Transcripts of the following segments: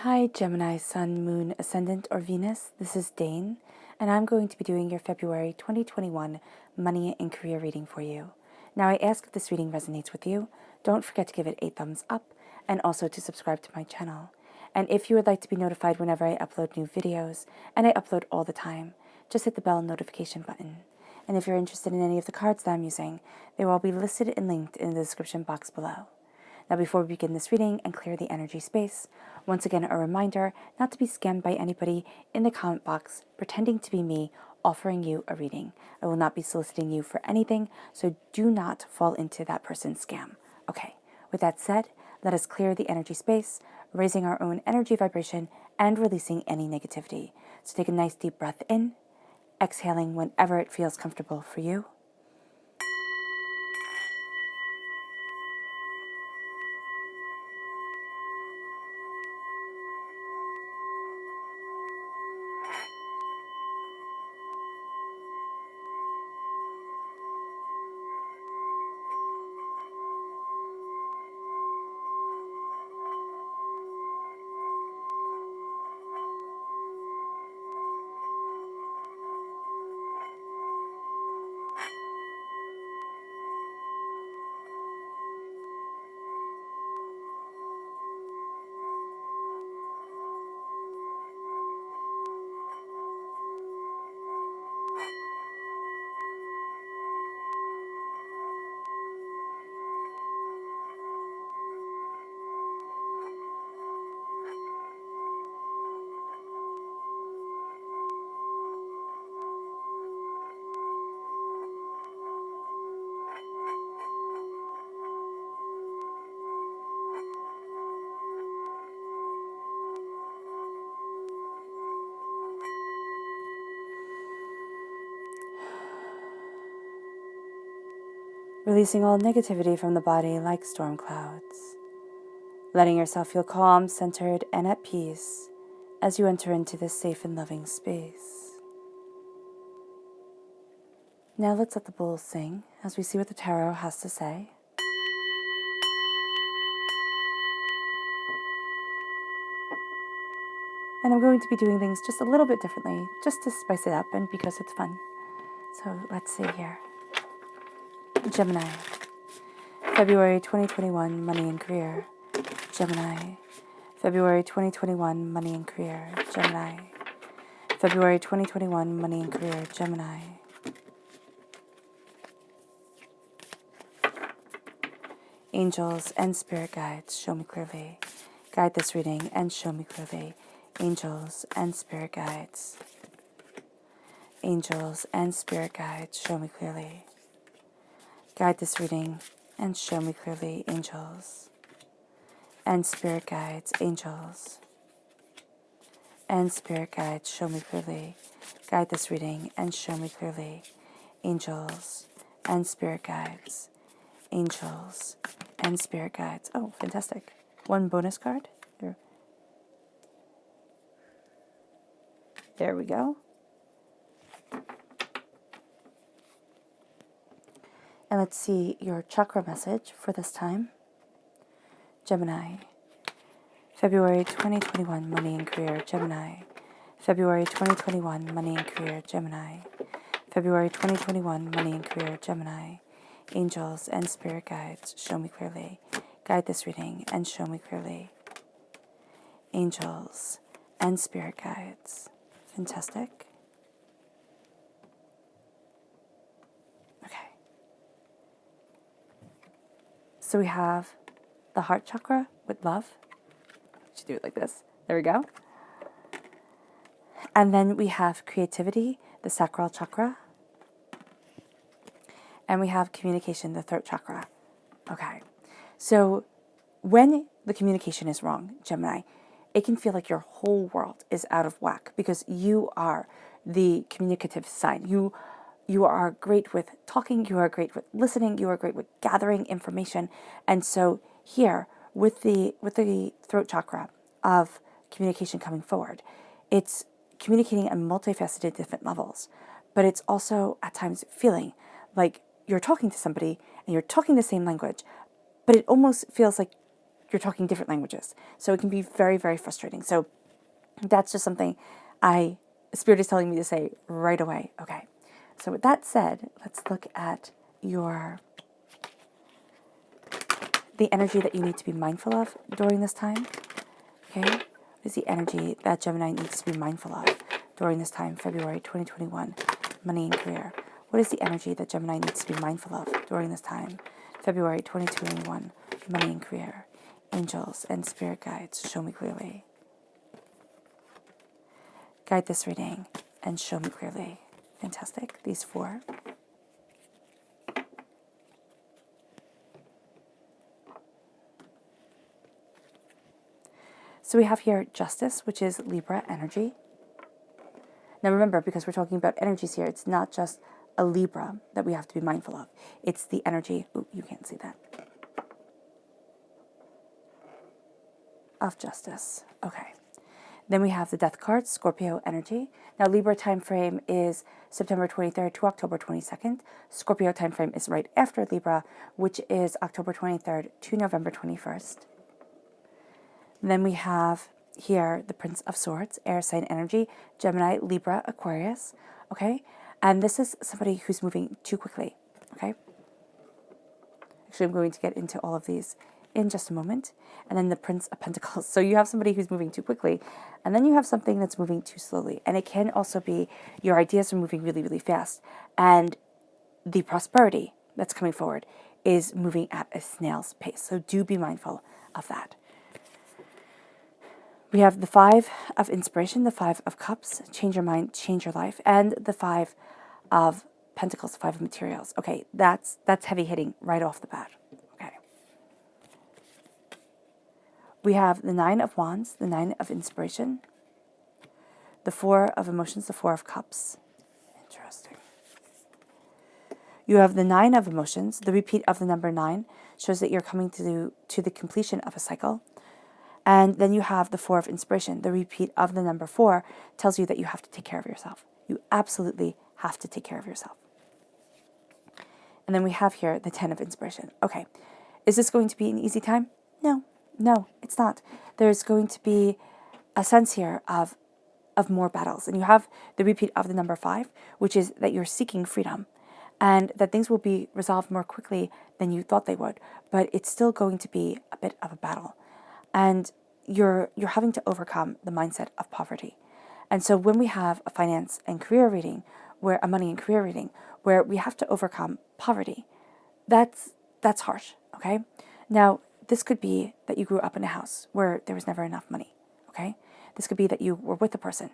Hi Gemini, Sun, Moon, Ascendant, or Venus. This is Dane, and I'm going to be doing your February 2021 money and career reading for you. Now, I ask if this reading resonates with you. Don't forget to give it a thumbs up and also to subscribe to my channel. And if you would like to be notified whenever I upload new videos, and I upload all the time, just hit the bell notification button. And if you're interested in any of the cards that I'm using, they will all be listed and linked in the description box below. Now, before we begin this reading and clear the energy space, once again, a reminder not to be scammed by anybody in the comment box pretending to be me offering you a reading. I will not be soliciting you for anything, so do not fall into that person's scam. Okay, with that said, let us clear the energy space, raising our own energy vibration and releasing any negativity. So take a nice deep breath in, exhaling whenever it feels comfortable for you. Releasing all negativity from the body like storm clouds. Letting yourself feel calm, centered, and at peace as you enter into this safe and loving space. Now let's let the bowls sing as we see what the tarot has to say. And I'm going to be doing things just a little bit differently, just to spice it up and because it's fun. So let's see here. Gemini, February 2021, money and career. Gemini, February 2021, money and career. Gemini, February 2021, money and career. Gemini. Angels and spirit guides, show me clearly. Guide this reading and show me clearly. Angels and spirit guides. Angels and spirit guides, show me clearly. Guide this reading and show me clearly. Angels and spirit guides. Angels and spirit guides, show me clearly. Guide this reading and show me clearly. Angels and spirit guides. Angels and spirit guides. Oh, fantastic. One bonus card. There we go. And let's see your chakra message for this time. Gemini, February 2021, money and career. Gemini, February 2021, money and career. Gemini, February 2021, money and career. Gemini. Angels and spirit guides, show me clearly. Guide this reading and show me clearly. Angels and spirit guides. Fantastic. Okay. So we have the heart chakra with love. Should do it like this. There we go. And then we have creativity, the sacral chakra. And we have communication, the throat chakra. Okay. So when the communication is wrong, Gemini, it can feel like your whole world is out of whack because you are the communicative sign. You are great with talking, you are great with listening, you are great with gathering information. And so here, with the throat chakra of communication coming forward, it's communicating on multifaceted different levels. But it's also at times feeling like you're talking to somebody and you're talking the same language, but it almost feels like you're talking different languages. So it can be very, very frustrating. So that's just something Spirit is telling me to say right away. Okay. So with that said, let's look at the energy that you need to be mindful of during this time. Okay. What is the energy that Gemini needs to be mindful of during this time, February 2021, money and career? What is the energy that Gemini needs to be mindful of during this time, February 2021, money and career? Angels and spirit guides, show me clearly. Guide this reading and show me clearly. Fantastic. These 4. So we have here Justice, which is Libra energy. Now remember, because we're talking about energies here, it's not just a Libra that we have to be mindful of. It's the energy, ooh, you can't see that, of Justice. Okay. Then we have the Death card, Scorpio energy. Now Libra time frame is September 23rd to October 22nd. Scorpio time frame is right after Libra, which is October 23rd to November 21st. Then we have here the Prince of Swords, air sign energy, Gemini, Libra, Aquarius, okay? And this is somebody who's moving too quickly, okay? Actually, I'm going to get into all of these in just a moment. And then the Prince of Pentacles. So you have somebody who's moving too quickly, and then you have something that's moving too slowly. And it can also be your ideas are moving really, really fast, and the prosperity that's coming forward is moving at a snail's pace. So do be mindful of that. We have the 5 of Inspiration, the 5 of Cups, change your mind, change your life, and the 5 of Pentacles, 5 of Materials. Okay, that's heavy hitting right off the bat. Okay. We have the 9 of Wands, the 9 of Inspiration, the 4 of Emotions, the 4 of Cups. Interesting. You have the 9 of Emotions. The repeat of the number 9 shows that you're coming to the completion of a cycle. And then you have the 4 of Inspiration. The repeat of the number 4 tells you that you have to take care of yourself. You absolutely have to take care of yourself. And then we have here the 10 of Inspiration. Okay, is this going to be an easy time? No, it's not. There's going to be a sense here of more battles. And you have the repeat of the number 5, which is that you're seeking freedom and that things will be resolved more quickly than you thought they would. But it's still going to be a bit of a battle. And you're having to overcome the mindset of poverty. And so when we have a finance and career reading, where a money and career reading, where we have to overcome poverty, that's harsh, okay? Now, this could be that you grew up in a house where there was never enough money, okay? This could be that you were with a person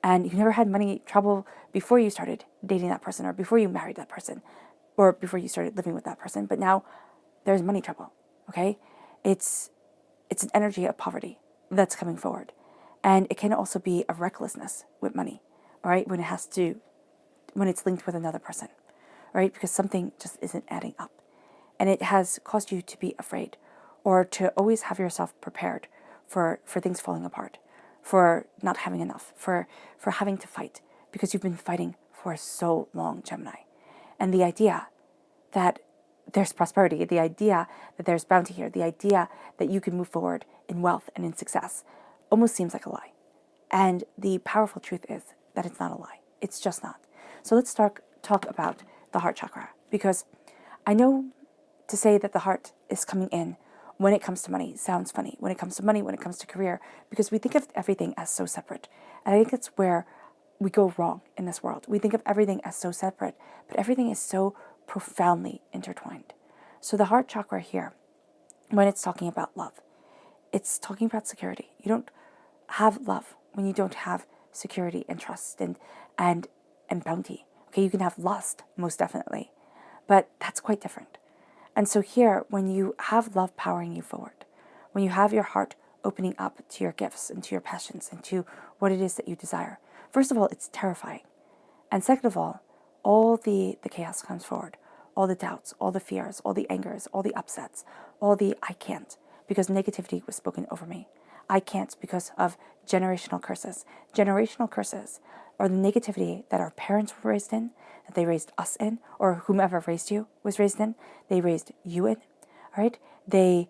and you never had money trouble before you started dating that person, or before you married that person, or before you started living with that person, but now there's money trouble, okay? It's an energy of poverty that's coming forward. And it can also be a recklessness with money, all right, when it's linked with another person, right? Because something just isn't adding up. And it has caused you to be afraid, or to always have yourself prepared for things falling apart, for not having enough, for having to fight, because you've been fighting for so long, Gemini. And the idea that there's prosperity, the idea that there's bounty here, the idea that you can move forward in wealth and in success almost seems like a lie. And the powerful truth is that it's not a lie. It's just not. So let's talk about the heart chakra, because I know to say that the heart is coming in when it comes to money sounds funny. When it comes to money, when it comes to career, because we think of everything as so separate. And I think it's where we go wrong in this world. We think of everything as so separate, but everything is so profoundly intertwined. So the heart chakra here, when it's talking about love, it's talking about security. You don't have love when you don't have security and trust and bounty. Okay, you can have lust, most definitely, but that's quite different. And so here, when you have love powering you forward, when you have your heart opening up to your gifts and to your passions and to what it is that you desire, first of all, it's terrifying. And second of all the chaos comes forward, all the doubts, all the fears, all the angers, all the upsets, all the I can't, because negativity was spoken over me. I can't because of generational curses. Generational curses are the negativity that our parents were raised in, that they raised us in, or whomever raised you was raised in, they raised you in, all right? They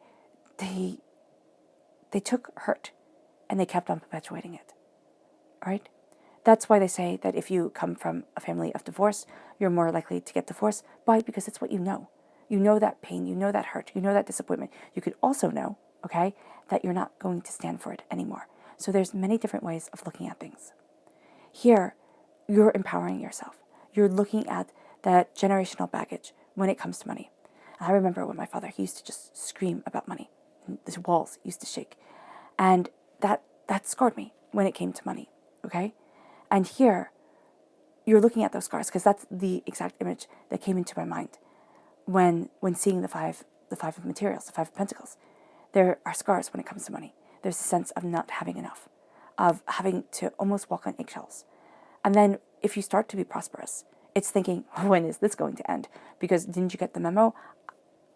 they took hurt and they kept on perpetuating it. All right? That's why they say that if you come from a family of divorce, you're more likely to get divorced. Why? Because it's what you know. You know that pain, you know that hurt, you know that disappointment. You could also know, okay, that you're not going to stand for it anymore. So there's many different ways of looking at things. Here, you're empowering yourself. You're looking at that generational baggage when it comes to money. I remember when my father, he used to just scream about money. The walls used to shake. And that scarred me when it came to money, okay? And here, you're looking at those scars, because that's the exact image that came into my mind when seeing the five of materials, the Five of Pentacles. There are scars when it comes to money. There's a sense of not having enough, of having to almost walk on eggshells. And then if you start to be prosperous, it's thinking, when is this going to end? Because didn't you get the memo?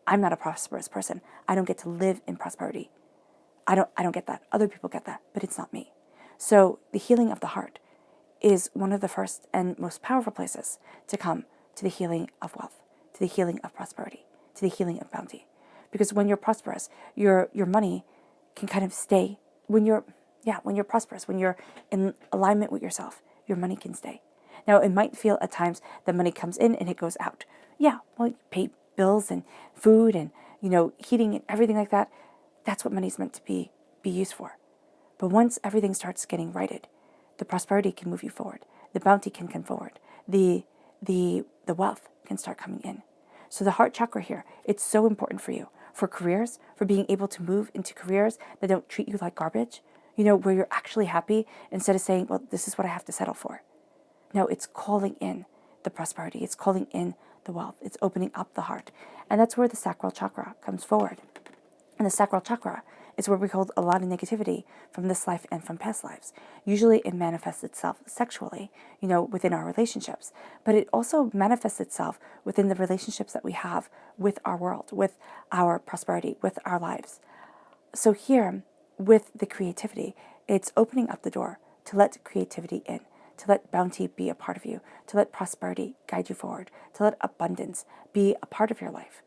I'm not a prosperous person. I don't get to live in prosperity. I don't get that. Other people get that, but it's not me. So the healing of the heart is one of the first and most powerful places to come to the healing of wealth, to the healing of prosperity, to the healing of bounty. Because when you're prosperous, your money can kind of stay. When you're prosperous, when you're in alignment with yourself, your money can stay. Now, it might feel at times that money comes in and it goes out. Yeah, well, you pay bills and food and, heating and everything like that. That's what money's meant to be used for. But once everything starts getting righted, the prosperity can move you forward. The bounty can come forward. The wealth can start coming in. So the heart chakra here, it's so important for you, for careers, for being able to move into careers that don't treat you like garbage, where you're actually happy instead of saying, well, this is what I have to settle for. No, it's calling in the prosperity. It's calling in the wealth. It's opening up the heart. And that's where the sacral chakra comes forward. And the sacral chakra is where we hold a lot of negativity from this life and from past lives. Usually it manifests itself sexually, within our relationships. But it also manifests itself within the relationships that we have with our world, with our prosperity, with our lives. So here, with the creativity, it's opening up the door to let creativity in, to let bounty be a part of you, to let prosperity guide you forward, to let abundance be a part of your life.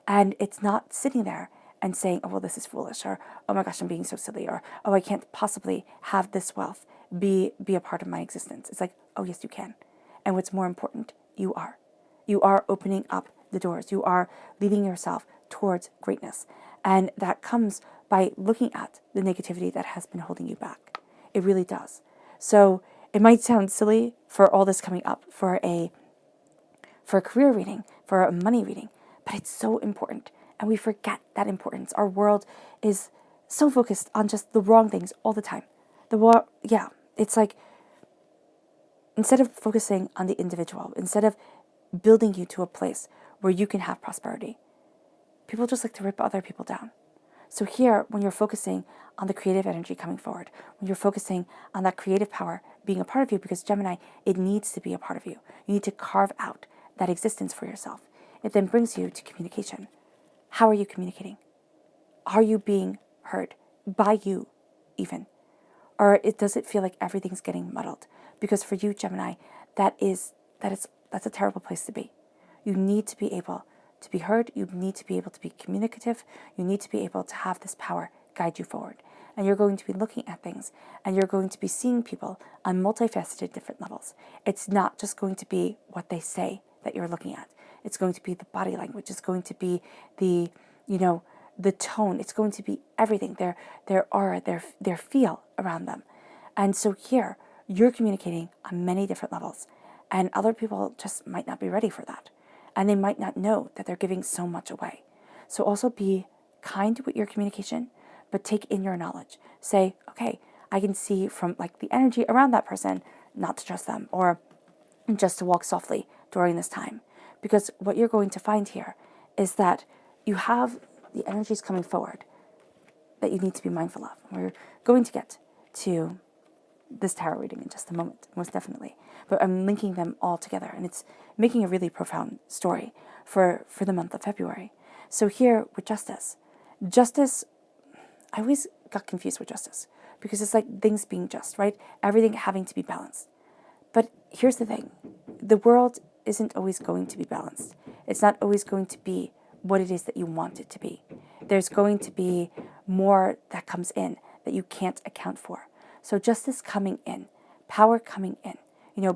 And it's not sitting there and saying, oh, well, this is foolish, or, oh my gosh, I'm being so silly, or, oh, I can't possibly have this wealth be a part of my existence. It's like, oh, yes, you can. And what's more important, you are. You are opening up the doors. You are leading yourself towards greatness. And that comes by looking at the negativity that has been holding you back. It really does. So it might sound silly for all this coming up for a career reading, for a money reading, but it's so important. And we forget that importance. Our world is so focused on just the wrong things all the time. It's like, instead of focusing on the individual, instead of building you to a place where you can have prosperity, people just like to rip other people down. So here, when you're focusing on the creative energy coming forward, when you're focusing on that creative power being a part of you, because Gemini, it needs to be a part of you. You need to carve out that existence for yourself. It then brings you to communication. How are you communicating? Are you being heard by you even? Or does it feel like everything's getting muddled? Because for you, Gemini, that's a terrible place to be. You need to be able to be heard. You need to be able to be communicative. You need to be able to have this power guide you forward. And you're going to be looking at things, and you're going to be seeing people on multifaceted different levels. It's not just going to be what they say that you're looking at. It's going to be the body language. It's going to be the tone. It's going to be everything, their aura, their feel around them. And so here, you're communicating on many different levels, and other people just might not be ready for that. And they might not know that they're giving so much away. So also be kind with your communication, but take in your knowledge. Say, okay, I can see from like the energy around that person not to trust them, or just to walk softly during this time. Because what you're going to find here is that you have the energies coming forward that you need to be mindful of. We're going to get to this tarot reading in just a moment, most definitely. But I'm linking them all together, and it's making a really profound story for the month of February. So here with justice, I always got confused with justice, because it's like things being just, right? Everything having to be balanced. But here's the thing. The world isn't always going to be balanced. It's not always going to be what it is that you want it to be. There's going to be more that comes in that you can't account for. So justice coming in, power coming in,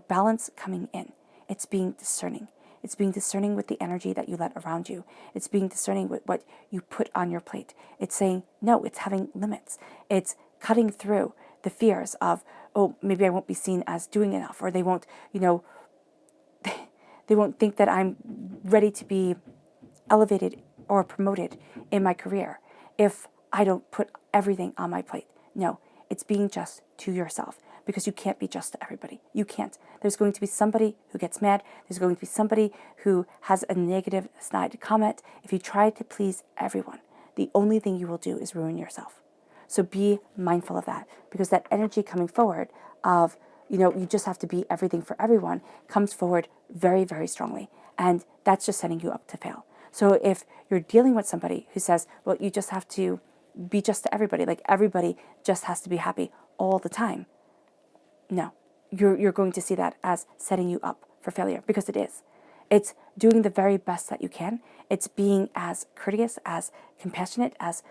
balance coming in. It's being discerning. It's being discerning with the energy that you let around you. It's being discerning with what you put on your plate. It's saying, no, it's having limits. It's cutting through the fears of, oh, maybe I won't be seen as doing enough, or they won't, they won't think that I'm ready to be elevated or promoted in my career if I don't put everything on my plate. No, it's being just to yourself, because you can't be just to everybody. You can't. There's going to be somebody who gets mad. There's going to be somebody who has a negative snide comment. If you try to please everyone, the only thing you will do is ruin yourself. So be mindful of that, because that energy coming forward of, you just have to be everything for everyone comes forward very, very strongly. And that's just setting you up to fail. So if you're dealing with somebody who says, well, you just have to be just to everybody, like everybody just has to be happy all the time. No, you're going to see that as setting you up for failure, because it is. It's doing the very best that you can. It's being as courteous, as compassionate, as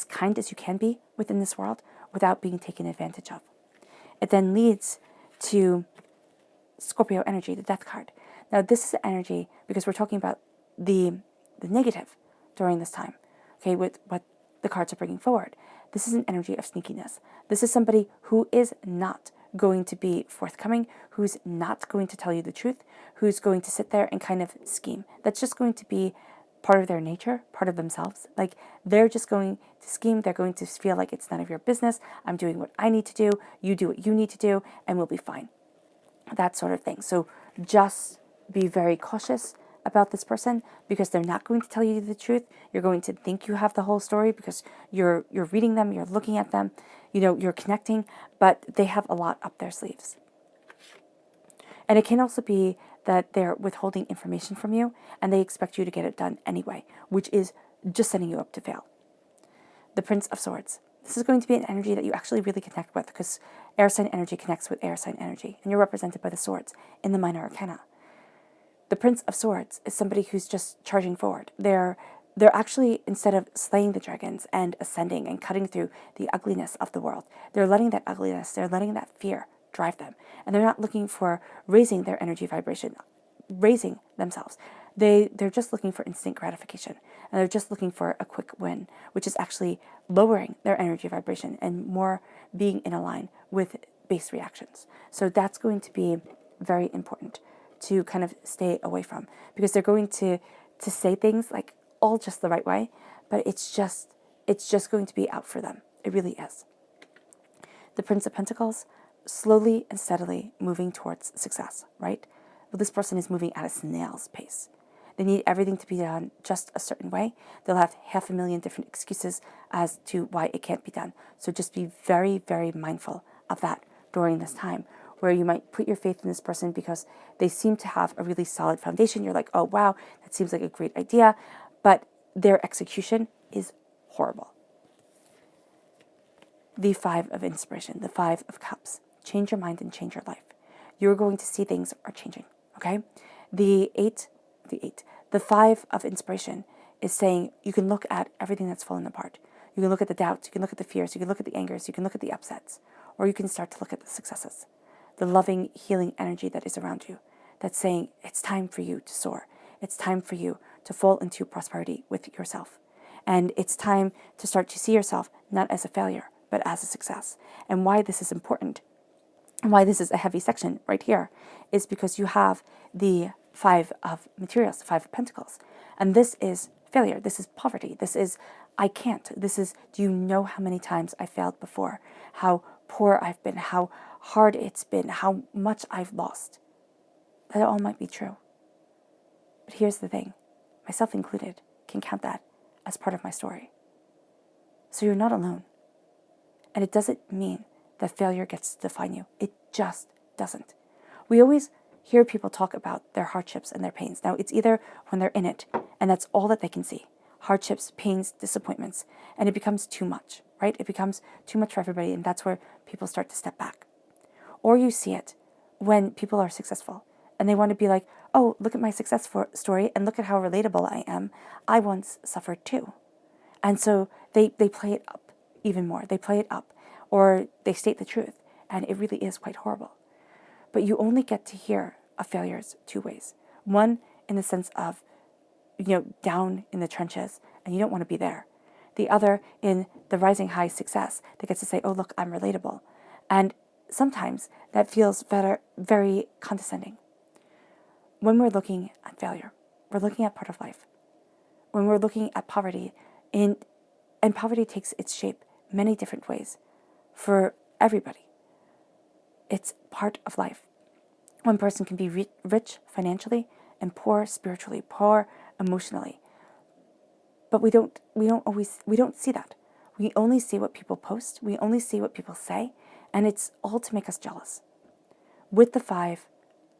kind as you can be within this world without being taken advantage of. It then leads to Scorpio energy, the death card. Now, this is energy because we're talking about the negative during this time, okay, with what the cards are bringing forward. This is an energy of sneakiness. This is somebody who is not going to be forthcoming, who's not going to tell you the truth, who's going to sit there and kind of scheme. That's just going to be part of their nature, part of themselves. Like, they're just going to scheme. They're going to feel like it's none of your business. I'm doing what I need to do. You do what you need to do, and we'll be fine. That sort of thing. So just be very cautious about this person, because they're not going to tell you the truth. You're going to think you have the whole story because you're reading them, you're looking at them, you're connecting, but they have a lot up their sleeves. And it can also be that they're withholding information from you and they expect you to get it done anyway, which is just setting you up to fail. The Prince of Swords. This is going to be an energy that you actually really connect with, because air sign energy connects with air sign energy, and you're represented by the swords in the minor arcana. The Prince of Swords is somebody who's just charging forward. They're actually, instead of slaying the dragons and ascending and cutting through the ugliness of the world, they're letting that ugliness, they're letting that fear drive them. And they're not looking for raising their energy vibration, raising themselves. They're just looking for instant gratification. And they're just looking for a quick win, which is actually lowering their energy vibration and more being in a line with base reactions. So that's going to be very important to kind of stay away from, because they're going to say things like all just the right way, but it's just going to be out for them. It really is. The Prince of Pentacles, slowly and steadily moving towards success, right? Well, this person is moving at a snail's pace. They need everything to be done just a certain way. They'll have 500,000 different excuses as to why it can't be done. So just be very, very mindful of that during this time, where you might put your faith in this person because they seem to have a really solid foundation. You're like, oh, wow, that seems like a great idea. But their execution is horrible. The Five of Inspiration, the Five of Cups. Change your mind and change your life. You're going to see things are changing, okay? The Five of Inspiration is saying you can look at everything that's fallen apart. You can look at the doubts, you can look at the fears, you can look at the angers, you can look at the upsets, or you can start to look at the successes. The loving, healing energy that is around you, that's saying it's time for you to soar. It's time for you to fall into prosperity with yourself. And it's time to start to see yourself not as a failure, but as a success. And why this is important, and why this is a heavy section right here, is because you have the Five of Materials, the Five of Pentacles. And this is failure. This is poverty. This is, I can't. This is, do you know how many times I failed before? How poor I've been, how hard it's been, how much I've lost. That all might be true. But here's the thing, myself included, can count that as part of my story. So you're not alone. And it doesn't mean that failure gets to define you. It just doesn't. We always hear people talk about their hardships and their pains. Now, it's either when they're in it, and that's all that they can see. Hardships, pains, disappointments, and it becomes too much, right? It becomes too much for everybody, and that's where people start to step back. Or you see it when people are successful, and they want to be like, oh, look at my success story, and look at how relatable I am. I once suffered too. And so they play it up even more. They play it up or they state the truth, and it really is quite horrible. But you only get to hear of failures two ways. One, in the sense of, down in the trenches, and you don't want to be there. The other, in the rising high success that gets to say, oh, look, I'm relatable. And sometimes that feels very condescending. When we're looking at failure, we're looking at part of life. When we're looking at poverty, and poverty takes its shape many different ways for everybody. It's part of life. One person can be rich financially and poor spiritually, poor emotionally. But we don't see that. We only see what people post. We only see what people say, and it's all to make us jealous. With the Five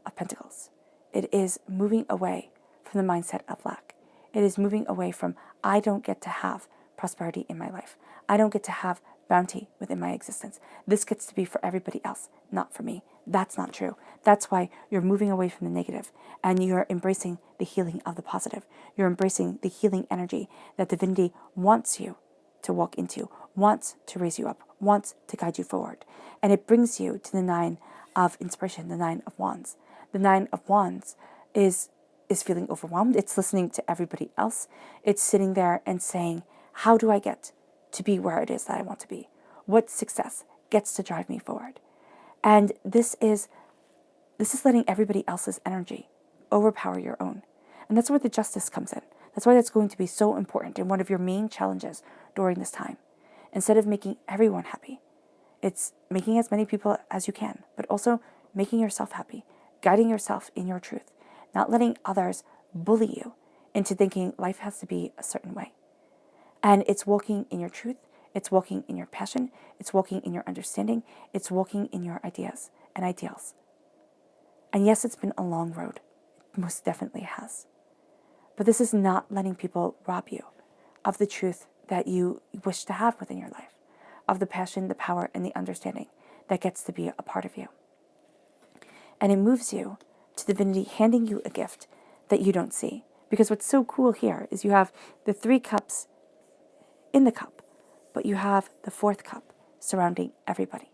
of Pentacles, it is moving away from the mindset of lack. It is moving away from, I don't get to have prosperity in my life. I don't get to have bounty within my existence. This gets to be for everybody else, not for me. That's not true. That's why you're moving away from the negative and you're embracing the healing of the positive. You're embracing the healing energy that divinity wants you to walk into, wants to raise you up, wants to guide you forward. And it brings you to the Nine of Inspiration, the Nine of Wands. The Nine of Wands is feeling overwhelmed. It's listening to everybody else. It's sitting there and saying, how do I get to be where it is that I want to be? What success gets to drive me forward? And this is letting everybody else's energy overpower your own. And that's where the justice comes in. That's why that's going to be so important and one of your main challenges during this time. Instead of making everyone happy, it's making as many people as you can, but also making yourself happy, guiding yourself in your truth, not letting others bully you into thinking life has to be a certain way. And it's walking in your truth, it's walking in your passion, it's walking in your understanding, it's walking in your ideas and ideals. And yes, it's been a long road. It most definitely has. But this is not letting people rob you of the truth that you wish to have within your life, of the passion, the power, and the understanding that gets to be a part of you. And it moves you to divinity handing you a gift that you don't see. Because what's so cool here is you have the 3 cups in the cup, but you have the 4th cup surrounding everybody.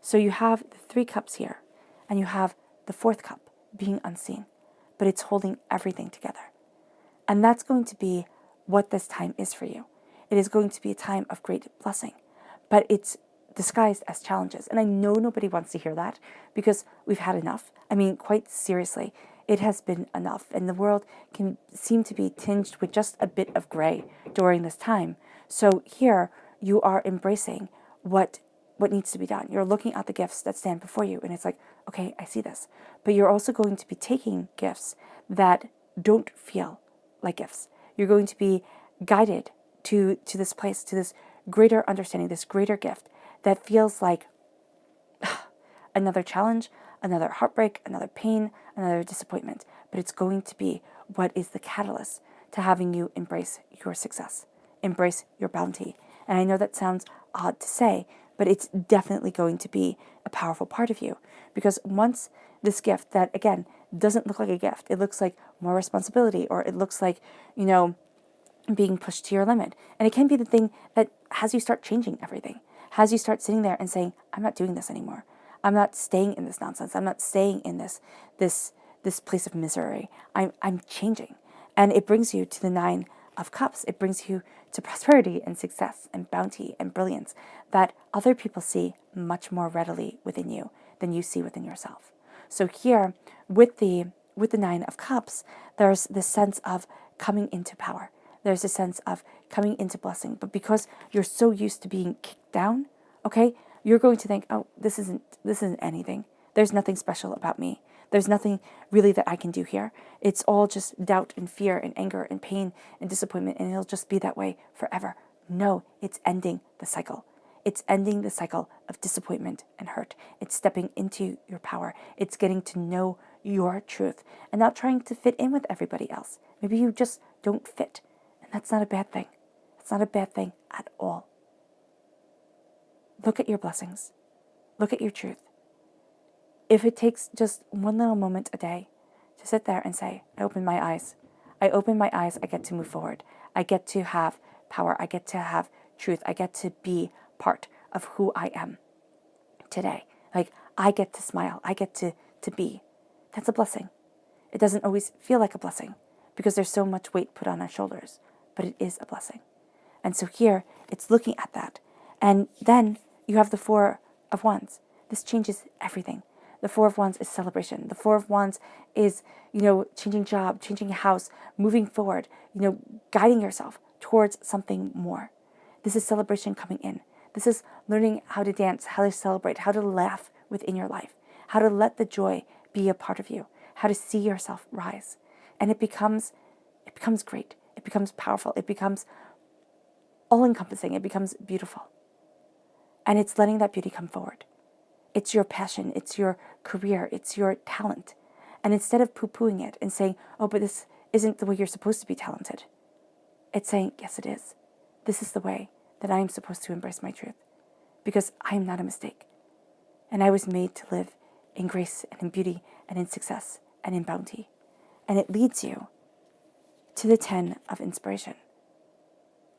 So you have the 3 cups here, and you have the 4th cup being unseen, but it's holding everything together. And that's going to be what this time is for you. It is going to be a time of great blessing, but it's disguised as challenges. And I know nobody wants to hear that because we've had enough. I mean, quite seriously, it has been enough. And the world can seem to be tinged with just a bit of gray during this time. So here you are embracing what needs to be done. You're looking at the gifts that stand before you and it's like, okay, I see this. But you're also going to be taking gifts that don't feel like gifts. You're going to be guided to this place, to this greater understanding, this greater gift that feels like another challenge, another heartbreak, another pain, another disappointment. But it's going to be what is the catalyst to having you embrace your success, embrace your bounty. And I know that sounds odd to say, but it's definitely going to be a powerful part of you. Because once this gift that, again, doesn't look like a gift, it looks like more responsibility, or it looks like, being pushed to your limit. And it can be the thing that has you start changing everything, has you start sitting there and saying, I'm not doing this anymore. I'm not staying in this nonsense. I'm not staying in this place of misery. I'm changing. And it brings you to the 9 of Cups. It brings you to prosperity and success and bounty and brilliance that other people see much more readily within you than you see within yourself. So here, with the 9 of Cups, there's this sense of coming into power. There's a sense of coming into blessing. But because you're so used to being kicked down, okay, you're going to think, oh, this isn't anything. There's nothing special about me. There's nothing really that I can do here. It's all just doubt and fear and anger and pain and disappointment, and it'll just be that way forever. No, it's ending the cycle. It's ending the cycle of disappointment and hurt. It's stepping into your power. It's getting to know your truth and not trying to fit in with everybody else. Maybe you just don't fit. And that's not a bad thing. It's not a bad thing at all. Look at your blessings. Look at your truth. If it takes just one little moment a day to sit there and say, I open my eyes. I open my eyes, I get to move forward. I get to have power. I get to have truth. I get to be part of who I am today. Like, I get to smile. I get to be. That's a blessing. It doesn't always feel like a blessing because there's so much weight put on our shoulders, but it is a blessing. And so here, it's looking at that. And then you have the Four of Wands. This changes everything. The Four of Wands is celebration. The Four of Wands is, changing job, changing a house, moving forward, guiding yourself towards something more. This is celebration coming in. This is learning how to dance, how to celebrate, how to laugh within your life, how to let the joy be a part of you, how to see yourself rise. And it becomes great. It becomes powerful. It becomes all-encompassing. It becomes beautiful. And it's letting that beauty come forward. It's your passion. It's your career. It's your talent. And instead of poo-pooing it and saying, oh, but this isn't the way you're supposed to be talented, it's saying, yes, it is. This is the way that I am supposed to embrace my truth, because I am not a mistake. And I was made to live in grace and in beauty and in success and in bounty. And it leads you to the 10 of inspiration,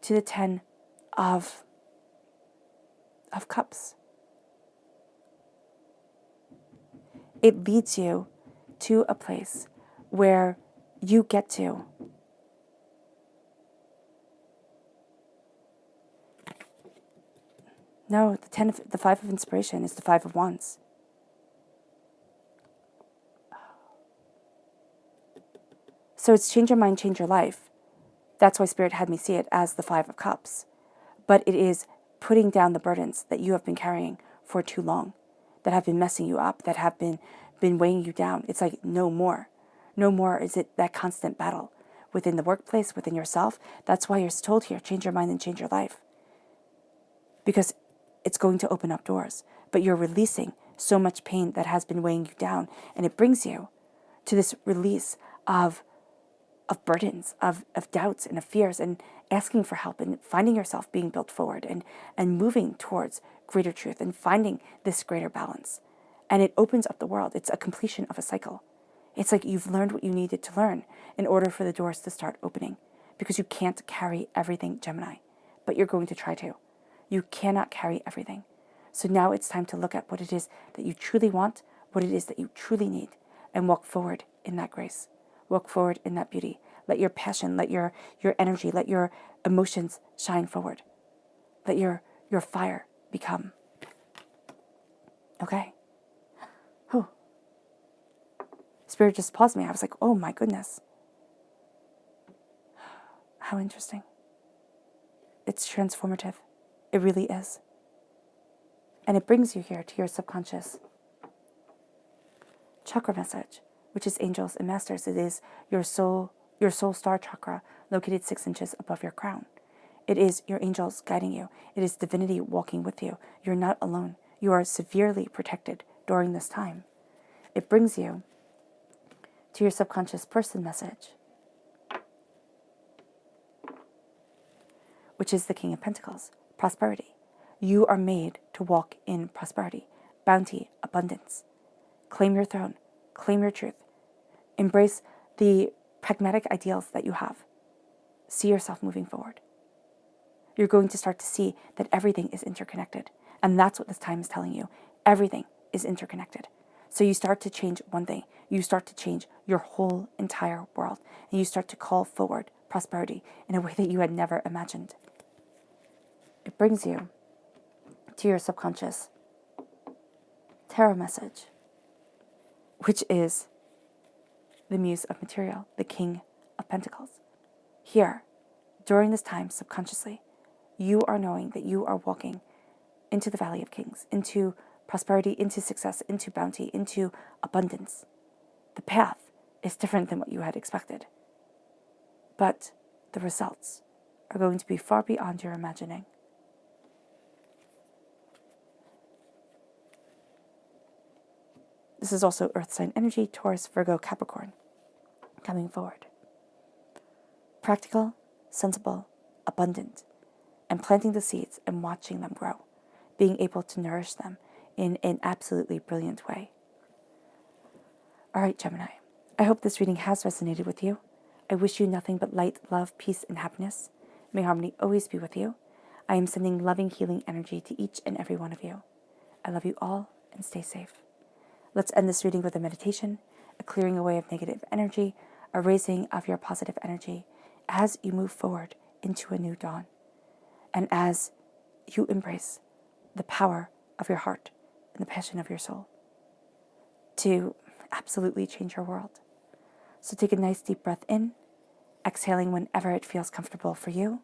to the 10 of cups. It leads you to a place where you get to no, the 5 of inspiration is the 5 of wands. So it's change your mind, change your life. That's why Spirit had me see it as the 5 of cups. But it is putting down the burdens that you have been carrying for too long, that have been messing you up, that have been weighing you down. It's like no more. No more is it that constant battle within the workplace, within yourself. That's why you're told here, change your mind and change your life. Because it's going to open up doors. But you're releasing so much pain that has been weighing you down. And it brings you to this release of burdens, of doubts and of fears, and asking for help and finding yourself being built forward and moving towards greater truth and finding this greater balance. And it opens up the world. It's a completion of a cycle. It's like you've learned what you needed to learn in order for the doors to start opening, because you can't carry everything, Gemini, but you're going to try to. You cannot carry everything. So now it's time to look at what it is that you truly want, what it is that you truly need, and walk forward in that grace. Walk forward in that beauty. Let your passion, let your energy, let your emotions shine forward. Let your fire become. Okay. Whew. Spirit just paused me. I was like, oh my goodness. How interesting. It's transformative. It really is. And it brings you here to your subconscious chakra message, which is angels and masters. It is your soul star chakra, located 6 inches above your crown. It is your angels guiding you. It is divinity walking with you. You're not alone. You are severely protected during this time. It brings you to your subconscious person message, which is the King of Pentacles, prosperity. You are made to walk in prosperity, bounty, abundance. Claim your throne. Claim your truth. Embrace the pragmatic ideals that you have. See yourself moving forward. You're going to start to see that everything is interconnected. And that's what this time is telling you. Everything is interconnected. So you start to change one thing. You start to change your whole entire world. And you start to call forward prosperity in a way that you had never imagined. It brings you to your subconscious tarot message, which is the Muse of Material, the King of Pentacles. Here, during this time, subconsciously, you are knowing that you are walking into the Valley of Kings, into prosperity, into success, into bounty, into abundance. The path is different than what you had expected, but the results are going to be far beyond your imagining. This is also Earth sign energy, Taurus, Virgo, Capricorn, coming forward. Practical, sensible, abundant, and planting the seeds and watching them grow, being able to nourish them in an absolutely brilliant way. All right, Gemini, I hope this reading has resonated with you. I wish you nothing but light, love, peace, and happiness. May harmony always be with you. I am sending loving, healing energy to each and every one of you. I love you all and stay safe. Let's end this reading with a meditation, a clearing away of negative energy, a raising of your positive energy as you move forward into a new dawn. And as you embrace the power of your heart and the passion of your soul to absolutely change your world. So take a nice deep breath in, exhaling whenever it feels comfortable for you.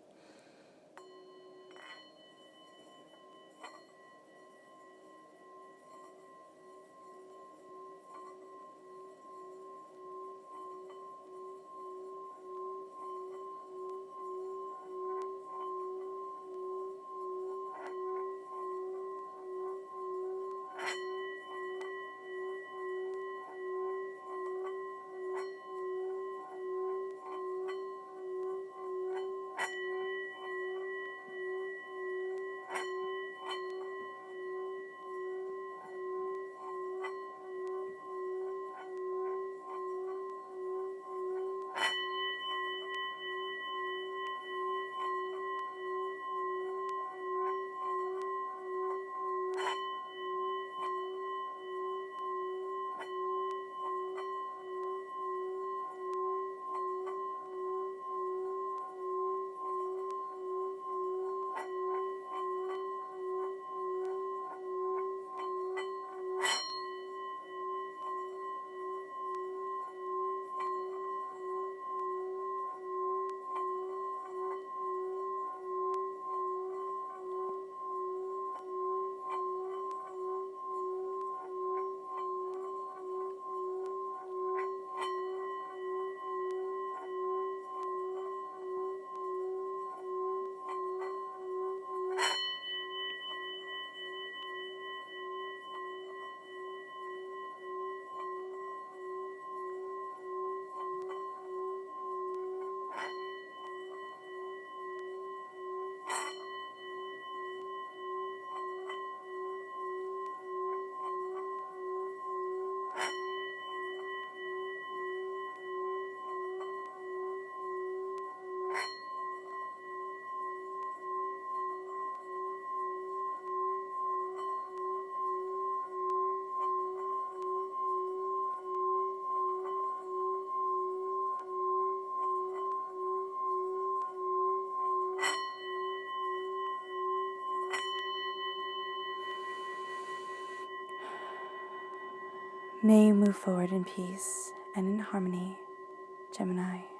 May you move forward in peace and in harmony, Gemini.